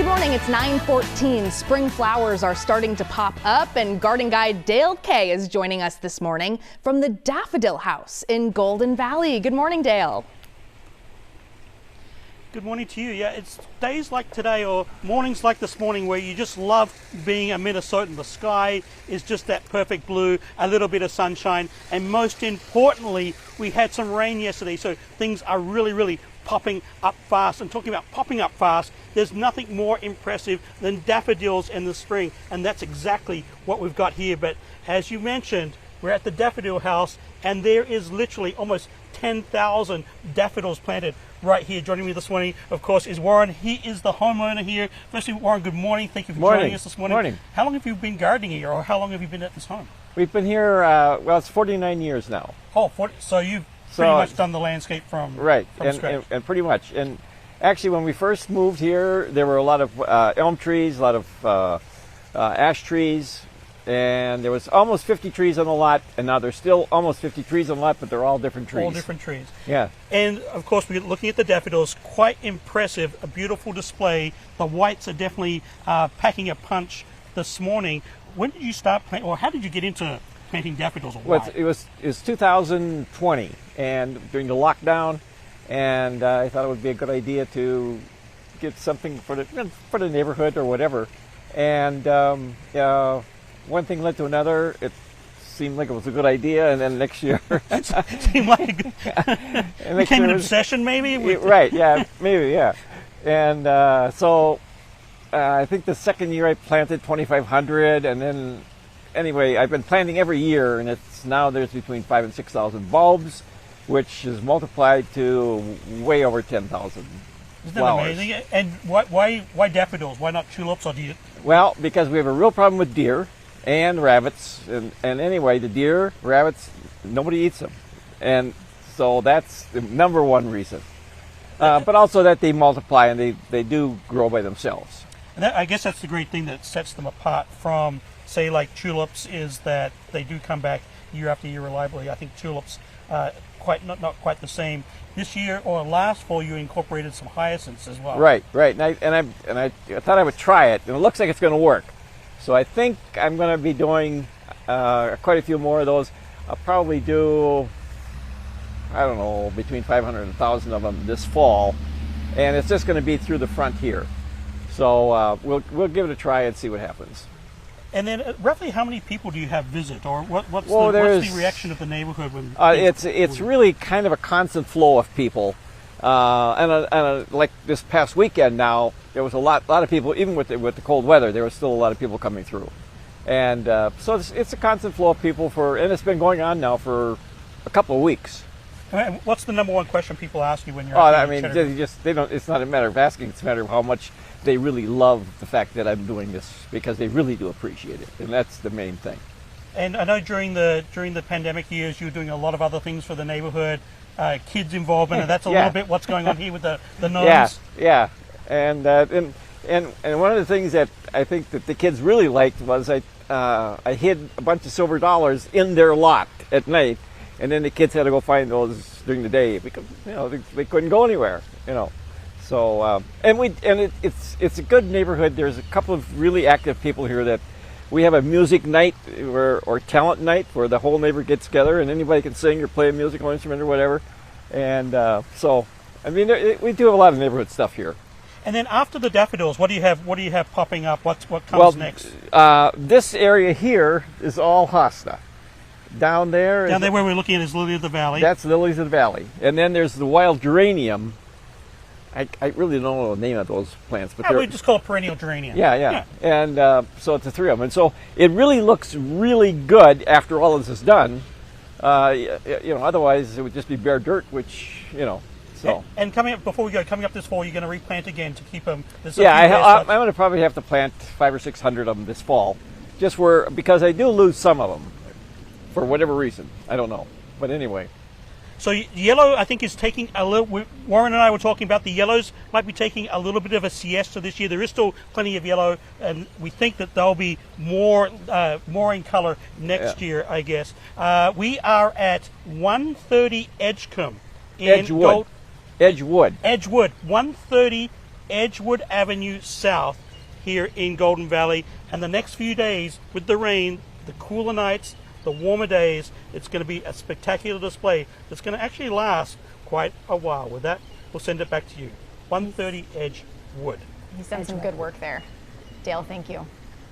Good morning, it's 9:14. Spring flowers are starting to pop up, and garden guide Dale Kay is joining us this morning from the Daffodil House in Golden Valley. Good morning, Dale. Good morning to you. Yeah, it's days like today or mornings like this morning where you just love being a Minnesotan. The sky is just that perfect blue, a little bit of sunshine, and most importantly, we had some rain yesterday, so things are really popping up fast. And talking about popping up fast, there's nothing more impressive than daffodils in the spring, and that's exactly what we've got here. But as you mentioned, we're at the Daffodil House, and there is literally almost 10,000 daffodils planted right here. Joining me this morning, of course, is Warren. He is the homeowner here. Firstly, Warren, good morning. Thank you for joining us this morning. Morning. How long have you been gardening here, or how long have you been at this home? We've been here, well, it's 49 years now. Oh, 40, so you've pretty much done the landscape from scratch. And pretty much. And actually, when we first moved here, there were a lot of elm trees, a lot of ash trees, and there was almost 50 trees on the lot, and now there's still almost 50 trees on the lot, but they're all different trees. All different trees. Yeah. And of course, we're looking at the daffodils, quite impressive, a beautiful display. The whites are definitely packing a punch this morning. When did you start planting, or how did you get into planting daffodils? Well, it was 2020, and during the lockdown, and I thought it would be a good idea to get something for the neighborhood or whatever. And one thing led to another. It seemed like it was a good idea, and then next year it seemed like a good became an obsession, maybe. Right? Yeah, maybe. Yeah. And so I think the second year I planted 2,500, and then anyway, I've been planting every year, and it's now there's between 5,000 and 6,000 bulbs, which is multiplied to way over 10,000. Isn't that amazing? And why daffodils? Why not tulips? Or do you? Well, because we have a real problem with deer and rabbits, and anyway, the deer, rabbits, nobody eats them, and so that's the number one reason. But also that they multiply and they do grow by themselves. And I guess that's the great thing that sets them apart from, say, like tulips, is that they do come back year after year reliably. I think tulips not quite the same. This year or last fall, you incorporated some hyacinths as well. Right. And I thought I would try it, and it looks like it's going to work. So I think I'm going to be doing quite a few more of those. I'll probably do, I don't know, between 500 and 1,000 of them this fall, and it's just going to be through the front here. So we'll give it a try and see what happens. And then, roughly, how many people do you have visit, or what's the reaction of the neighborhood when? It's really kind of a constant flow of people, and like this past weekend now, there was a lot of people. Even with the cold weather, there was still a lot of people coming through, and so it's a constant flow of people and it's been going on now for a couple of weeks. What's the number one question people ask you when you're? They don't. It's not a matter of asking; it's a matter of how much they really love the fact that I'm doing this, because they really do appreciate it, and that's the main thing. And I know during the pandemic years, you were doing a lot of other things for the neighborhood, kids involvement, and that's a little bit what's going on here with the gnomes. Yeah. And one of the things that I think that the kids really liked was I hid a bunch of silver dollars in their lot at night, and then the kids had to go find those during the day because they couldn't go anywhere. So it's a good neighborhood. There's a couple of really active people here. That we have a music night or talent night where the whole neighborhood gets together and anybody can sing or play a musical instrument or whatever. And so we do have a lot of neighborhood stuff here. And then after the daffodils, what do you have popping up? What comes next? This area here is all hosta. Down there where we're looking at is lily of the valley. That's lilies of the valley, and then there's the wild geranium. I really don't know the name of those plants, but we just call it perennial geranium. Yeah. And so it's the three of them, and so it really looks really good after all of this is done. Otherwise it would just be bare dirt, which So. And coming up this fall, you're going to replant again to keep them. I'm going to probably have to plant 500 or 600 of them this fall, because I do lose some of them for whatever reason. I don't know, but anyway. So yellow, I think, is taking a little. Warren and I were talking about the yellows might be taking a little bit of a siesta this year. There is still plenty of yellow, and we think that there'll be more in color next year, I guess. We are at 130 Edgecombe. Edgewood. 130 Edgewood Avenue South here in Golden Valley. And the next few days with the rain, the cooler nights, the warmer days, it's going to be a spectacular display that's going to actually last quite a while. With that, we'll send it back to you. 130 Edgewood. He's done some good work there. Dale, thank you.